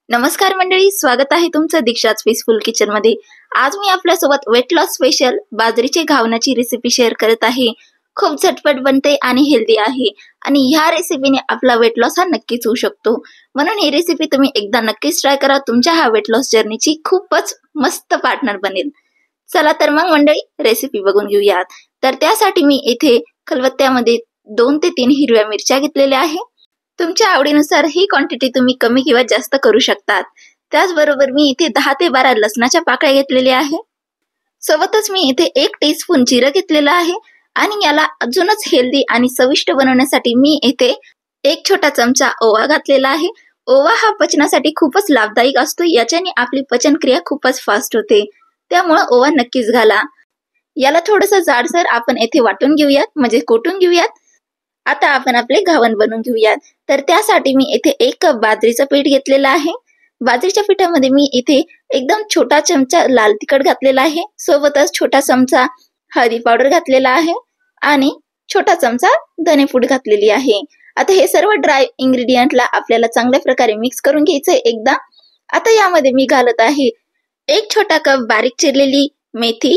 नमस्कार मंडळी, स्वागत आहे तुमचं दीक्षाच पीसफुल किचन मध्ये। आज मी आपल्यासोबत वेट लॉस स्पेशल बाजरीचे घावनाची रेसिपी शेअर करत आहे। खूप झटपट बनते आणि हेल्दी आहे आणि ह्या रेसिपीने आपला वेट लॉस हा नक्कीच होऊ शकतो। म्हणून ही रेसिपी तुम्ही एकदा नक्कीच ट्राय करा, तुमच्या हा वेट लॉस जर्नीची खूपच मस्त पार्टनर बनेल। चला तर मग मंडळी रेसिपी बघून घेऊयात। तर त्यासाठी मी इथे खलबत्त्यामध्ये 2 ते 3 हिरव्या मिरच्या घेतलेल्या आहे। तुमच्या आवडीनुसार ही क्वांटिटी तुम्ही कमी किंवा जास्त करू शकतात। त्याचबरोबर मी इथे 10 ते 12 लसणाच्या पाकळ्या घेतलेल्या आहे। सोबतच मी इथे 1 टीस्पून जिरं घेतलेलं आहे आणि याला अजूनच हेल्दी आणि चविष्ट बनवण्यासाठी मी इथे 1 छोटा चमचा ओवा घातलेला आहे। ओवा हा पचनासाठी खूपच लाभदायक असतो, याच्याने आपली पचनक्रिया खूपच फास्ट होते, त्यामुळे ओवा नक्कीच घाला। याला थोडंसं जाडसर आपण इथे वाटून घेऊयात, म्हणजे कुटून घेऊयात। आता आपण आपले घावन बनवून घेऊयात। तर त्यासाठी मी इथे 1 कप बाजरीचं पीठ घेतलेलं आहे। बाजरीच्या पिठामध्ये मी इथे एकदम छोटा चमचा लाल तिखट घातलेला आहे, सोबतच छोटा चमचा हळदी पावडर घातलेला आहे आणि छोटा चमचा धने पूड घातलेली आहे। आता हे सर्व ड्राय इंग्रेडियंटला आपल्याला चांगल्या प्रकारे मिक्स करून घ्यायचंय एकदा। आता यामध्ये मी घालत आहे 1 छोटा कप बारीक चिरलेली मेथी।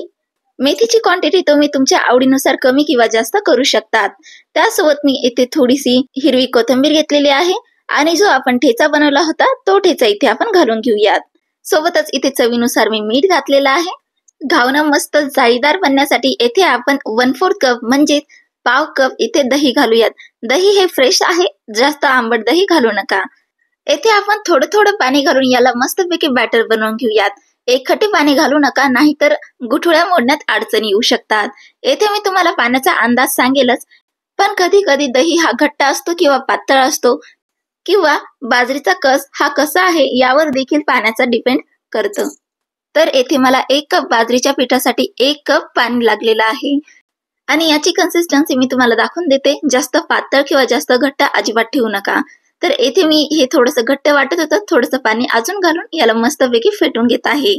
मेथीची क्वांटिटी तुम्ही तुमच्या आवडीनुसार कमी किंवा जास्त करू शकतात। त्यासोबत मी इथे थोडीशी हिरवी कोथिंबीर घेतलेली आहे आणि जो आपण ठेचा बनवला होता तो ठेचा इथे आपण घालून घेऊयात। सोबतच इथे चवीनुसार मी मीठ घातलेलं आहे। घावना मस्त जाळीदार बनण्यासाठी येथे आपण 1/4 कप म्हणजे पाव कप इथे दही घालूयात। दही हे फ्रेश आहे, जास्त आंबट दही घालू नका। येथे आपण थोडं थोडं पाणी घालून याला मस्तपैकी बॅटर बनवून घेऊयात। एकखटी पाणी घालू नका, नाहीतर गुठळ्या मोडण्यात अडचणी येऊ शकतात। येथे मी तुम्हाला पाण्याचा अंदाज सांगेलच, पण कधी कधी दही हा घट्ट असतो किंवा पातळ असतो, किंवा बाजरीचा कस हा कसा आहे यावर देखील पाण्याचा डिपेंड करतं। तर येथे मला 1 कप बाजरीच्या पिठासाठी 1 कप पाणी लागलेलं आहे आणि याची कन्सिस्टन्सी मी तुम्हाला दाखवून देते। जास्त पातळ किंवा जास्त घट्ट अजिबात ठेवू नका। तर येथे मी हे थोडंसं घट्ट वाटत होतं, थोडंसं पाणी अजून घालून याला मस्तपैकी फेटून घेत आहे।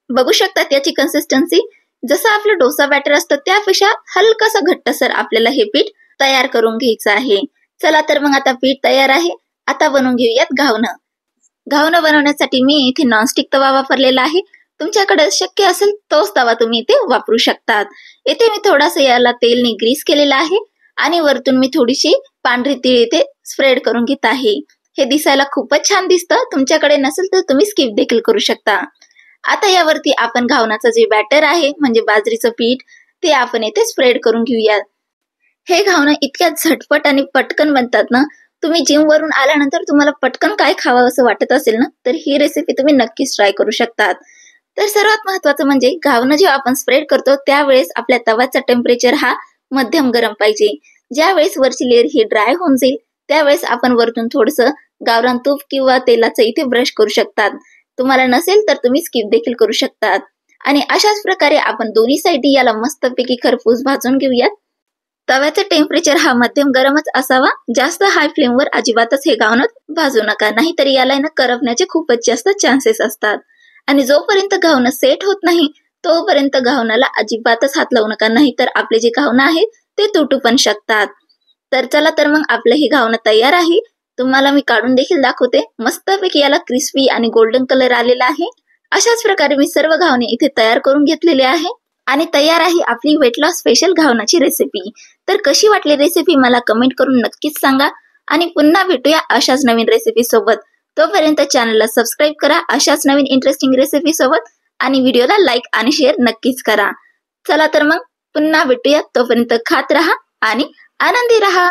बघू शकता याची कन्सिस्टन्सी जसं आपलं डोसा बॅटर असतं त्यापेक्षा हलकसं घट्टसर आपल्याला हे पीठ तयार करून घ्यायचं आहे। चला तर मग आता पीठ तयार आहे। आता बनवून घेऊयात घावणं। घावणं बनवण्यासाठी मी इथे नॉनस्टिक तवा वापरलेला आहे। तुमच्याकडे शक्य असेल तोच तवा तुम्ही इथे वापरू शकतात। इथे मी थोडासा याला तेलने ग्रीस केलेला आहे आणि वरतून मी थोडीशी पांढरी तीळ इथे स्प्रेड करून घेत आहे। हे दिसायला खूपच छान दिसतं, तुमच्याकडे नसेल तर तुम्ही स्किप देखील करू शकता। आता यावरती आपण घावनाचं जे बॅटर आहे म्हणजे बाजरीचं पीठ ते आपण इथे स्प्रेड करून घेऊयात। हे घावणं इतक्या झटपट आणि पटकन बनतात ना, तुम्ही जिम वरून आल्यानंतर तुम्हाला पटकन काय खावं असं वाटत असेल ना, तर ही रेसिपी तुम्ही नक्कीच ट्राय करू शकतात। तर सर्वात महत्वाचं म्हणजे घावणं जेव्हा आपण स्प्रेड करतो त्यावेळेस आपल्या तव्याचा टेम्परेचर हा मध्यम गरम पाहिजे। ज्यावेळेस वरची लेअर ही ड्राय होऊन जाईल त्यावेळेस आपण वरतून थोडंसं गावरान तूप किंवा तेलाचं इथे ब्रश करू शकतात। तुम्हाला नसेल तर तुम्ही स्किप देखील करू शकतात। आणि अशाच प्रकारे आपण दोन्ही साइडी याला मस्तपैकी खरपूस भाजून घेऊयात। तव्याचं टेम्परेचर हा मध्यम गरमच असावा, जास्त हाय फ्लेमवर अजिबातच हे घावणं भाजू नका, नाहीतर याला करपण्याचे खूपच जास्त चान्सेस असतात। आणि जोपर्यंत घावणं सेट होत नाही तोपर्यंत घावणाला अजिबातच हात लावू नका, नाहीतर आपले जे घावणं आहेत ते तुटू पण शकतात। तर चला तर मग आपलं हे घावणं तयार आहे। तुम्हाला मी काढून देखील दाखवते। मस्तपैकी याला क्रिस्पी आणि गोल्डन कलर आलेला आहे। अशाच प्रकारे मी सर्व घावणे इथे तयार करून घेतलेले आहे आणि तयार आहे आपली वेट लॉस स्पेशल घावनाची रेसिपी। तर कशी वाटली रेसिपी मला कमेंट करून नक्कीच सांगा आणि पुन्हा भेटूया अशाच नवीन रेसिपी सोबत। तोपर्यंत चॅनलला सबस्क्राईब करा अशाच नवीन इंटरेस्टिंग रेसिपी सोबत आणि व्हिडिओला लाईक आणि शेअर नक्कीच करा। चला तर मग पुन्हा भेटूया, तोपर्यंत खात रहा आणि आनंदी रहा।